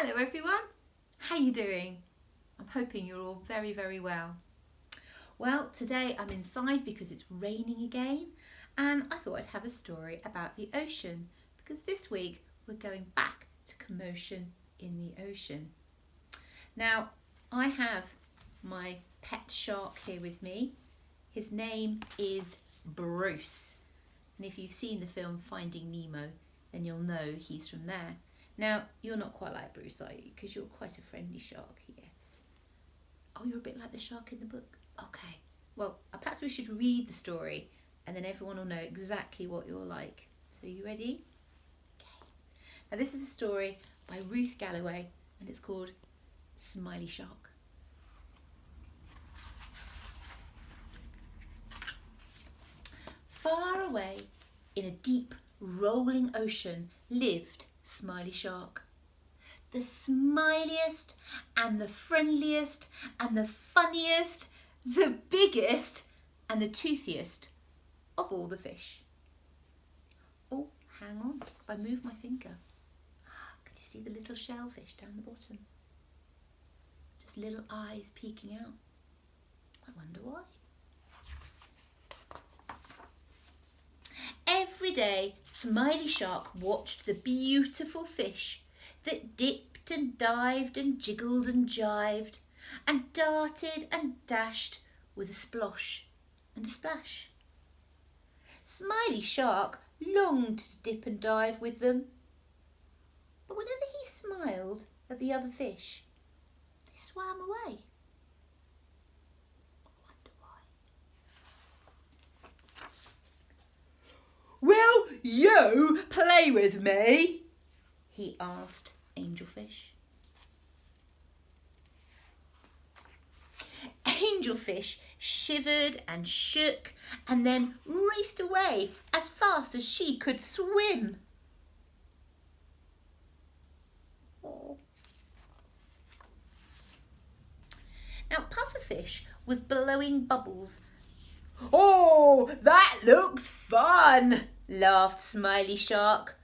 Hello everyone, how you doing? I'm hoping you're all very, very well. Well, today I'm inside because it's raining again and I thought I'd have a story about the ocean because this week we're going back to commotion in the ocean. Now, I have my pet shark here with me. His name is Bruce. And if you've seen the film Finding Nemo, then you'll know he's from there. Now, you're not quite like Bruce, are you? Because you're quite a friendly shark, yes. Oh, you're a bit like the shark in the book? Okay. Well, perhaps we should read the story and then everyone will know exactly what you're like. So, are you ready? Okay. Now, this is a story by Ruth Galloway and it's called Smiley Shark. Far away in a deep, rolling ocean lived Smiley Shark. The smiliest and the friendliest and the funniest, the biggest and the toothiest of all the fish. Oh, hang on, if I move my finger, can you see the little shellfish down the bottom? Just little eyes peeking out. I wonder why. Every day, Smiley Shark watched the beautiful fish that dipped and dived and jiggled and jived and darted and dashed with a splosh and a splash. Smiley Shark longed to dip and dive with them, but whenever he smiled at the other fish, they swam away. Will you play with me? He asked Angelfish. Angelfish shivered and shook and then raced away as fast as she could swim. Oh. Now Pufferfish was blowing bubbles. Oh, that looks fun, laughed Smiley Shark.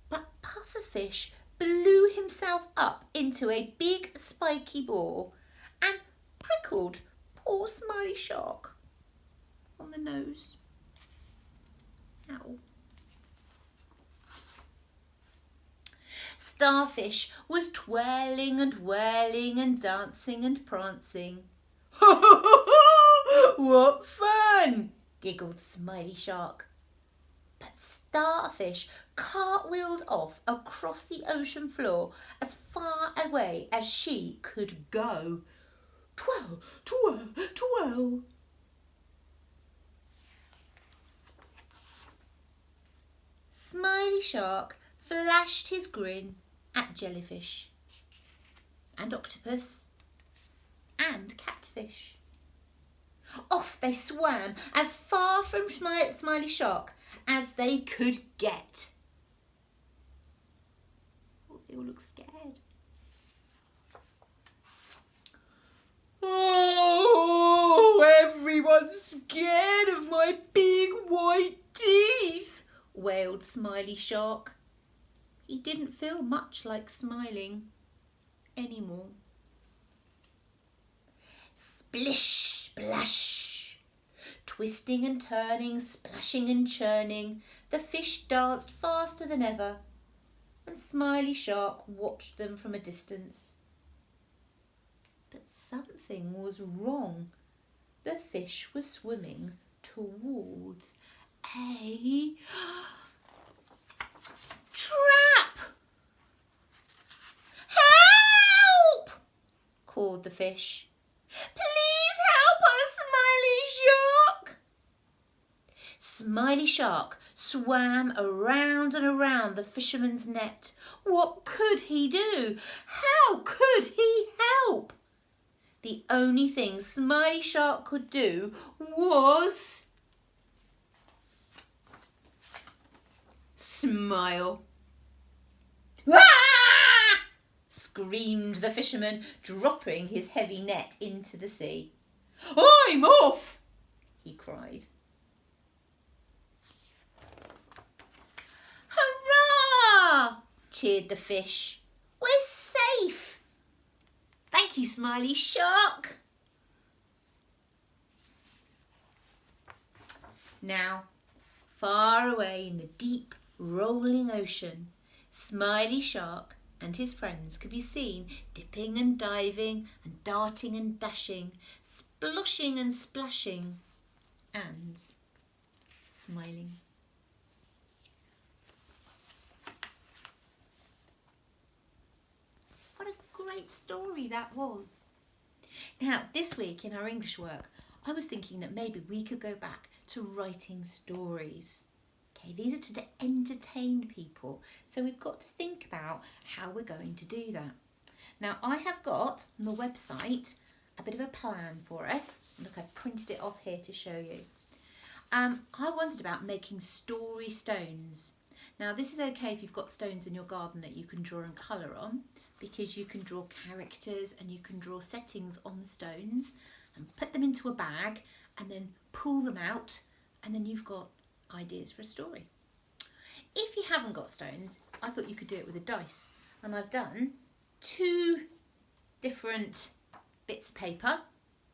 But Pufferfish blew himself up into a big spiky ball and prickled poor Smiley Shark on the nose. Ow. Starfish was twirling and whirling and dancing and prancing. What fun! Giggled Smiley Shark. But Starfish cartwheeled off across the ocean floor as far away as she could go. Twirl, twirl, twirl. Smiley Shark flashed his grin at jellyfish and octopus and catfish. Off they swam as far from Smiley Shark as they could get. Oh, they all look scared. Oh, everyone's scared of my big white teeth, wailed Smiley Shark. He didn't feel much like smiling anymore. Splish! Splash! Twisting and turning, splashing and churning, the fish danced faster than ever, and Smiley Shark watched them from a distance. But something was wrong. The fish was swimming towards a trap! Help! Called the fish. Please help us, Smiley Shark! Smiley Shark swam around and around the fisherman's net. What could he do? How could he help? The only thing Smiley Shark could do was smile. Ah! Screamed the fisherman, dropping his heavy net into the sea. I'm off, he cried. Hurrah! Cheered the fish. We're Thank you, Smiley Shark. Now, far away in the deep, rolling ocean, Smiley Shark and his friends could be seen dipping and diving and darting and dashing, sploshing and splashing, and smiling. What a great story that was. Now, this week in our English work, I was thinking that maybe we could go back to writing stories. Okay, these are to entertain people, so we've got to think about how we're going to do that. Now, I have got on the website a bit of a plan for us. Look, I've printed it off here to show you. I wondered about making story stones. Now, this is okay if you've got stones in your garden that you can draw and colour on, because you can draw characters and you can draw settings on the stones and put them into a bag and then pull them out, and then you've got ideas for a story. If you haven't got stones, I thought you could do it with a dice, and I've done 2 different bits of paper,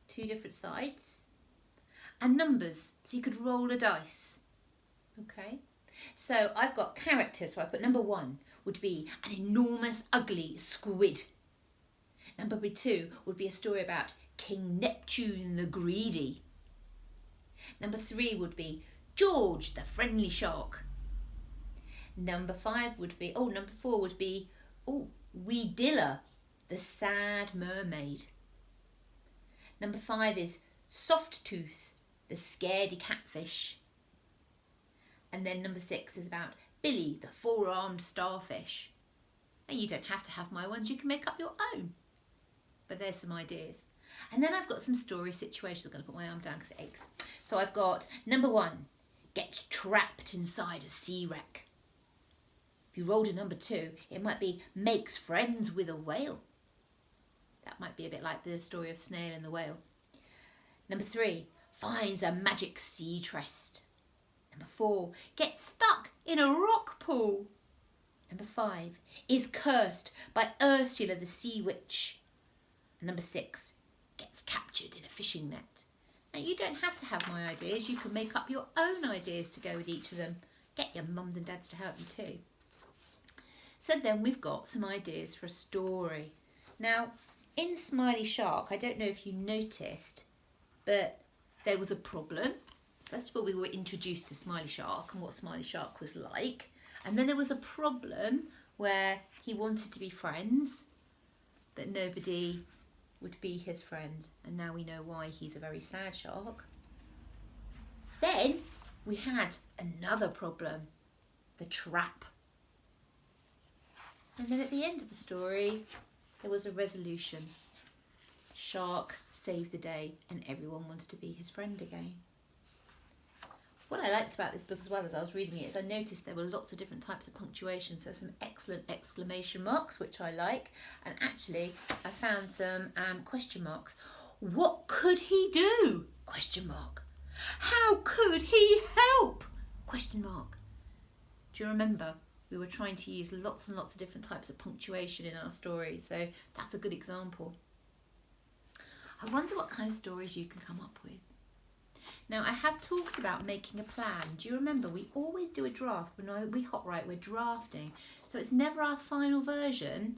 2 different sides, and numbers, so you could roll a dice. Okay, so I've got characters, so I put number 1 would be an enormous ugly squid. Number 2 would be a story about King Neptune the Greedy. Number 3 would be George the Friendly Shark. Number 4 would be Weedilla the Sad Mermaid. Number 5 is Soft Tooth the Scaredy Catfish. And then number 6 is about Billy the Four-Armed Starfish. And you don't have to have my ones, you can make up your own. But there's some ideas. And then I've got some story situations. I'm going to put my arm down because it aches. So I've got number 1, gets trapped inside a sea wreck. If you rolled a number 2, it might be makes friends with a whale. That might be a bit like the story of Snail and the Whale. Number 3, finds a magic sea chest. Number 4, gets stuck in a rock pool. Number 5, is cursed by Ursula the Sea Witch. And number 6, gets captured in a fishing net. Now, you don't have to have my ideas. You can make up your own ideas to go with each of them. Get your mums and dads to help you too. So then we've got some ideas for a story. Now, in Smiley Shark, I don't know if you noticed, but there was a problem. First of all, we were introduced to Smiley Shark and what Smiley Shark was like. And then there was a problem where he wanted to be friends, but nobody would be his friend. And now we know why he's a very sad shark. Then we had another problem, the trap. And then at the end of the story, there was a resolution. Shark saved the day and everyone wanted to be his friend again. What I liked about this book as well as I was reading it is I noticed there were lots of different types of punctuation. So some excellent exclamation marks, which I like. And actually, I found some question marks. What could he do? Question mark. How could he help? Question mark. Do you remember? We were trying to use lots and lots of different types of punctuation in our story. So that's a good example. I wonder what kind of stories you can come up with. Now, I have talked about making a plan. Do you remember? We always do a draft. When we hot write, we're drafting. So it's never our final version.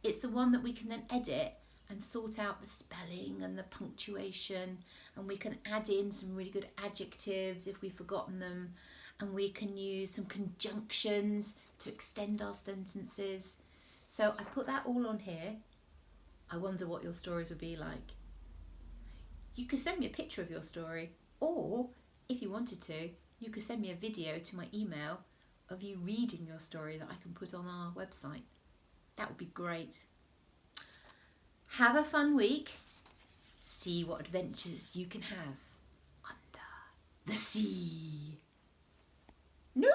It's the one that we can then edit and sort out the spelling and the punctuation. And we can add in some really good adjectives if we've forgotten them. And we can use some conjunctions to extend our sentences. So I put that all on here. I wonder what your stories would be like. You could send me a picture of your story. Or, if you wanted to, you could send me a video to my email of you reading your story that I can put on our website. That would be great. Have a fun week. See what adventures you can have under the sea. No!